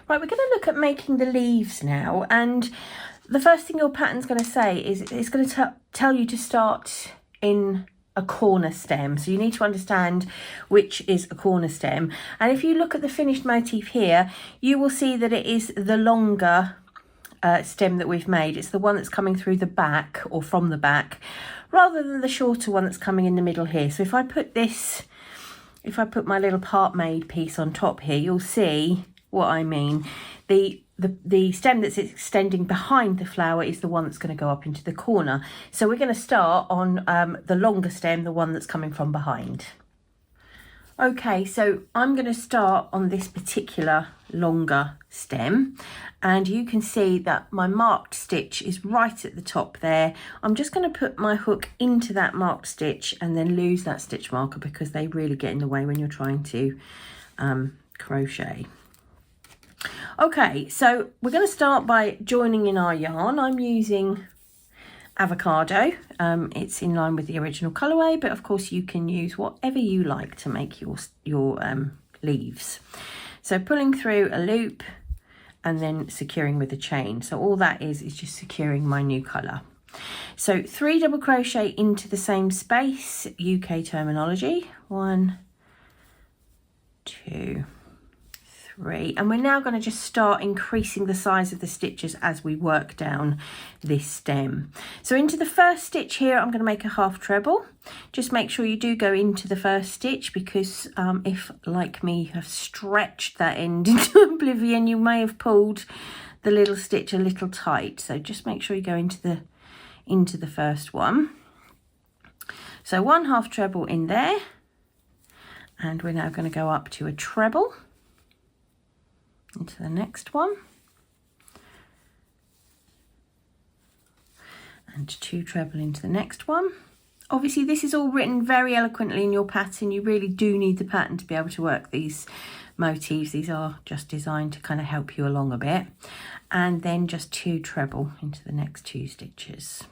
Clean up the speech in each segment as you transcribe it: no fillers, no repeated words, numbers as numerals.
Right, we're going to look at making the leaves now, and the first thing your pattern's going to say is it's going to tell you to start in a corner stem. So you need to understand which is a corner stem. And if you look at the finished motif here, you will see that it is the longer stem that we've made. It's the one that's coming through the back or from the back, rather than the shorter one that's coming in the middle here. So if I put my little part made piece on top here, you'll see what I mean. The stem that's extending behind the flower is the one that's going to go up into the corner. So we're going to start on the longer stem, the one that's coming from behind. Okay, so I'm going to start on this particular longer stem, and you can see that my marked stitch is right at the top there. I'm just going to put my hook into that marked stitch and then lose that stitch marker, because they really get in the way when you're trying to crochet. Okay, so we're going to start by joining in our yarn. I'm using avocado. It's in line with the original colourway, but of course you can use whatever you like to make your leaves. So pulling through a loop and then securing with a chain. So all that is just securing my new colour. So 3 double crochet into the same space, UK terminology. 1, 2, 3, and we're now going to just start increasing the size of the stitches as we work down this stem. So into the first stitch here, I'm going to make a half treble. Just make sure you do go into the first stitch, because if, like me, you have stretched that end into oblivion, you may have pulled the little stitch a little tight. So just make sure you go into the first one. So 1 half treble in there, and we're now going to go up to a treble into the next one, and 2 treble into the next one. Obviously this is all written very eloquently in your pattern. You really do need the pattern to be able to work these motifs. These are just designed to kind of help you along a bit. And then just 2 treble into the next 2 stitches.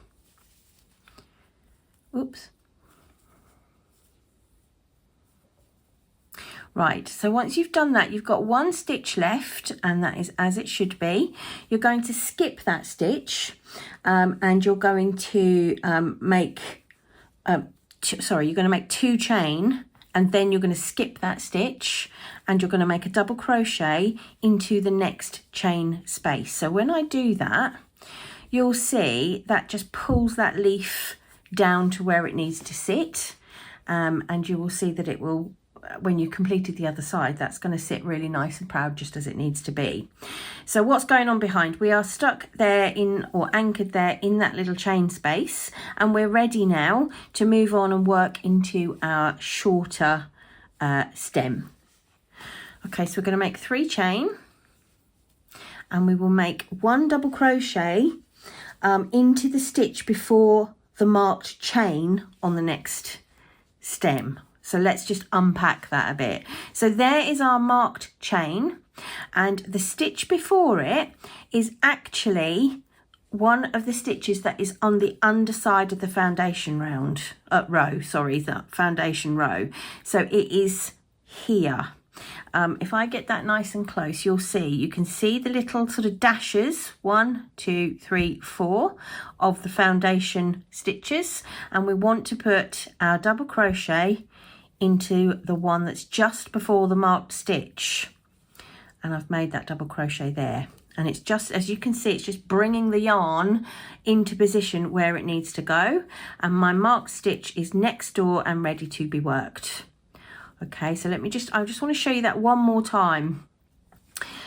Oops. Right, so once you've done that, you've got 1 stitch left, and that is as it should be. You're going to skip that stitch, and you're going to make 2 chain, and then you're going to skip that stitch, and you're going to make a double crochet into the next chain space. So when I do that, you'll see that just pulls that leaf down to where it needs to sit, and you will see that it will, when you completed the other side, that's going to sit really nice and proud, just as it needs to be. So what's going on behind? We are stuck there or anchored there in that little chain space, and we're ready now to move on and work into our shorter stem. Okay, so we're going to make 3 chain, and we will make 1 double crochet into the stitch before the marked chain on the next stem. So let's just unpack that a bit. So there is our marked chain, and the stitch before it is actually one of the stitches that is on the underside of the foundation row, the foundation row. So it is here. If I get that nice and close, you can see the little sort of dashes, 1, 2, 3, 4 of the foundation stitches, and we want to put our double crochet into the one that's just before the marked stitch, and I've made that double crochet there, and it's just, as you can see, it's just bringing the yarn into position where it needs to go, and my marked stitch is next door and ready to be worked. Okay, so I just want to show you that one more time.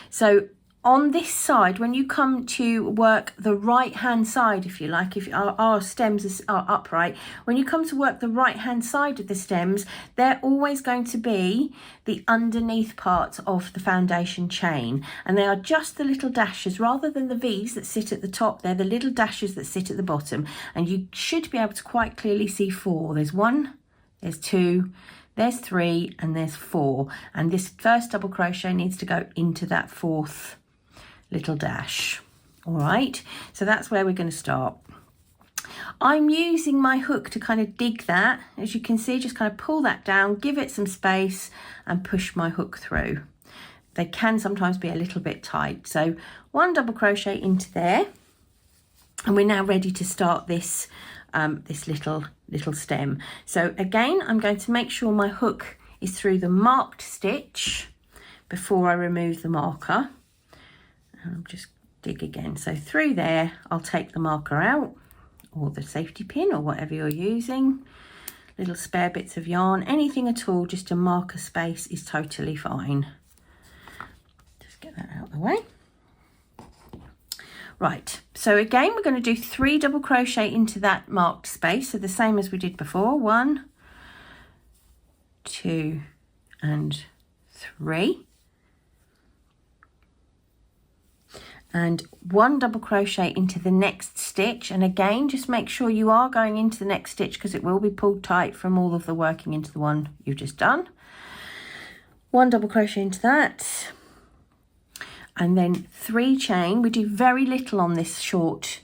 So on this side, when you come to work the right hand side, if you like, if our stems are upright, when you come to work the right hand side of the stems, they're always going to be the underneath part of the foundation chain, and they are just the little dashes rather than the V's that sit at the top. They're the little dashes that sit at the bottom, and you should be able to quite clearly see 4. There's 1, there's 2, there's 3, and there's 4, and this first double crochet needs to go into that 4th little dash. All right, so that's where we're going to start. I'm using my hook to kind of dig that. As you can see, just kind of pull that down, give it some space, and push my hook through. they can sometimes be a little bit tight. So 1 double crochet into there, and we're now ready to start this this little stem. So again, I'm going to make sure my hook is through the marked stitch before I remove the marker. And I'll just dig again. So through there, I'll take the marker out, or the safety pin, or whatever you're using. Little spare bits of yarn, anything at all, just to mark a space is totally fine. Just get that out of the way. Right, so again, we're going to do 3 double crochet into that marked space. So the same as we did before, 1, 2, and 3. And 1 double crochet into the next stitch. And again, just make sure you are going into the next stitch, because it will be pulled tight from all of the working into the one you've just done. 1 double crochet into that. And then 3 chain. We do very little on this short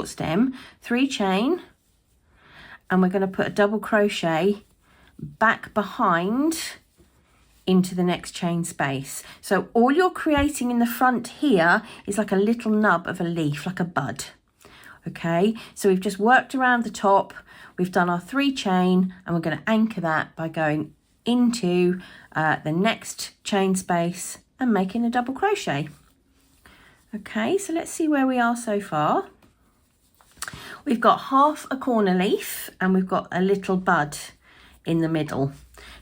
stem. 3 chain, and we're going to put a double crochet back behind into the next chain space. So all you're creating in the front here is like a little nub of a leaf, like a bud. Okay, so we've just worked around the top, we've done our 3 chain, and we're going to anchor that by going into the next chain space and making a double crochet. Okay, so let's see where we are so far. We've got half a corner leaf and we've got a little bud in the middle.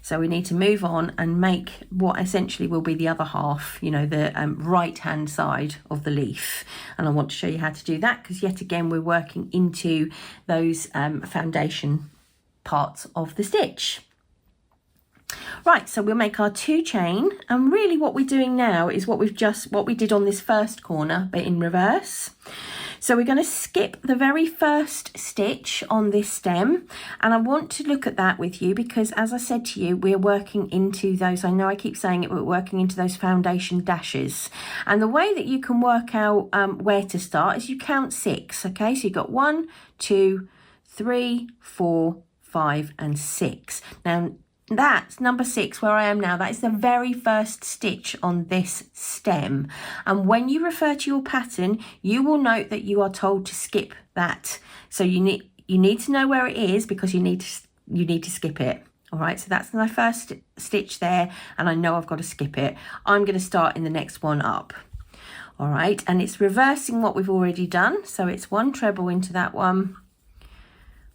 So we need to move on and make what essentially will be the other half, you know, the right hand side of the leaf. And I want to show you how to do that, because yet again we're working into those foundation parts of the stitch. Right, so we'll make our 2 chain, and really what we're doing now is what we did on this first corner, but in reverse. So we're going to skip the very first stitch on this stem, and I want to look at that with you, because as I said to you, we're working into those, I know I keep saying it, we're working into those foundation dashes. And the way that you can work out where to start is you count 6, okay? So you've got 1, 2, 3, 4, 5, and 6. Now, that's number 6 where I am now. That is the very first stitch on this stem. And when you refer to your pattern, you will note that you are told to skip that. So you need to know where it is, because you need to skip it. All right, so that's my first stitch there, and I know I've got to skip it. I'm going to start in the next one up. All right, and it's reversing what we've already done. So it's 1 treble into that one,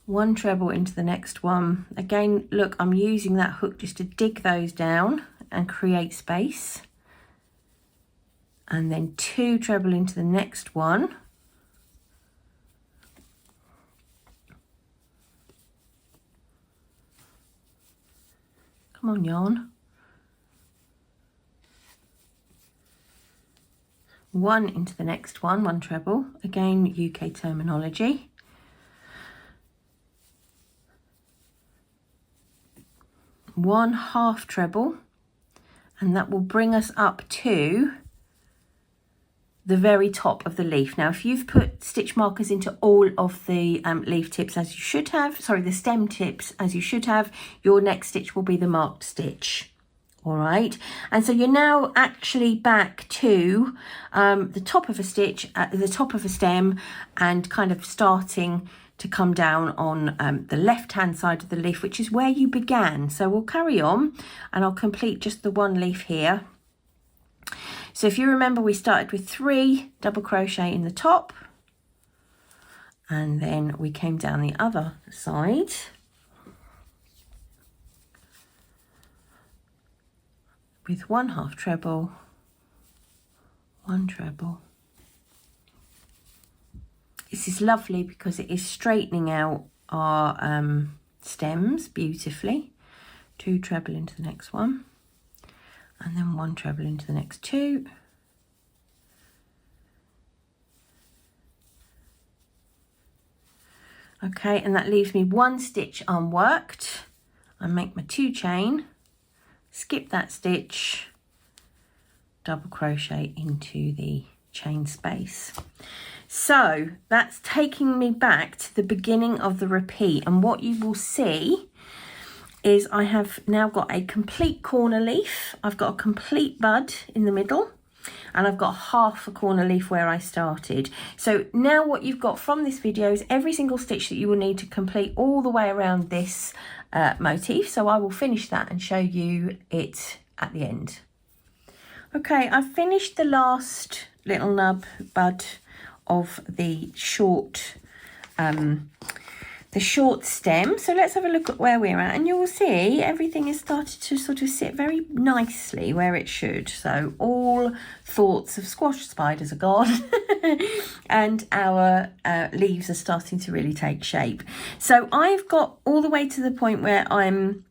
1 treble into the next one. Again, look, I'm using that hook just to dig those down and create space. And then 2 treble into the next one. Come on, yarn. 1 into the next one, 1 treble. Again, UK terminology. 1 half treble, and that will bring us up to the very top of the leaf. Now, if you've put stitch markers into all of the leaf tips as you should have, sorry, the stem tips as you should have, your next stitch will be the marked stitch. All right, and so you're now actually back to the top of a stitch at the top of a stem, and kind of starting to come down on the left hand side of the leaf, which is where you began. So we'll carry on, and I'll complete just the 1 leaf here. So if you remember, we started with 3 double crochet in the top, and then we came down the other side with 1 half treble, 1 treble. This is lovely because it is straightening out our stems beautifully. 2 treble into the next one, and then 1 treble into the next 2. Okay, and that leaves me 1 stitch unworked. I make my 2 chain, skip that stitch, double crochet into the chain space. So that's taking me back to the beginning of the repeat, and what you will see is I have now got a complete corner leaf. I've got a complete bud in the middle, and I've got half a corner leaf where I started. So now what you've got from this video is every single stitch that you will need to complete all the way around this motif. So I will finish that and show you it at the end. Okay, I've finished the last little nub bud of the short stem. So let's have a look at where we're at, and you will see everything has started to sort of sit very nicely where it should. So all thoughts of squash spiders are gone and our leaves are starting to really take shape. So I've got all the way to the point where I've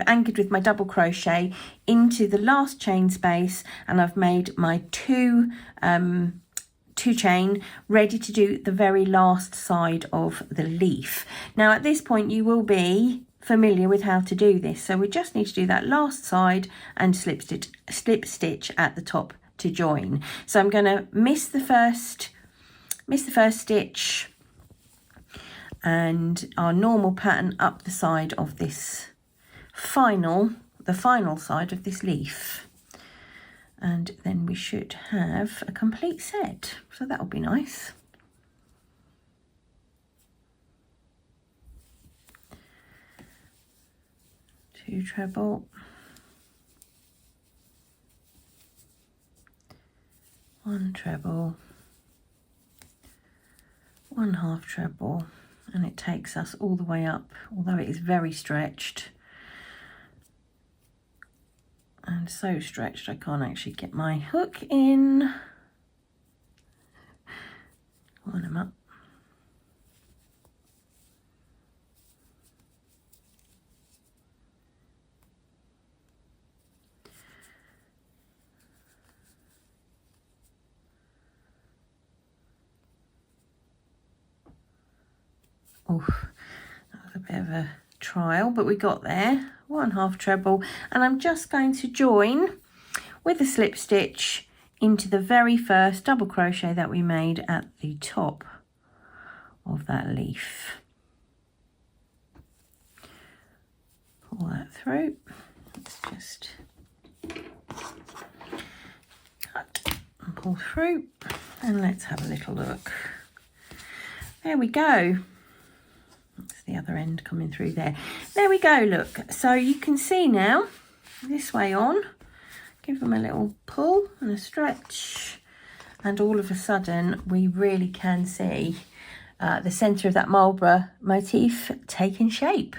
anchored with my double crochet into the last chain space, and I've made my two chain ready to do the very last side of the leaf. Now at this point you will be familiar with how to do this, so we just need to do that last side and slip stitch at the top to join. So I'm going to miss the first stitch and our normal pattern up the side of this the final side of this leaf, and then we should have a complete set. So that'll be nice. Two treble, one treble, one half treble, and it takes us all the way up, although it is very stretched. And so stretched I can't actually get my hook in. Line them up. Oh, that was a bit of a trial, but we got there. One half treble, and I'm just going to join with a slip stitch into the very first double crochet that we made at the top of that leaf. Pull that through. Let's just cut and pull through, and let's have a little look. There we go. That's the other end coming through there. There we go, look. So you can see now, this way on, give them a little pull and a stretch, and all of a sudden we really can see the centre of that Marlborough motif taking shape.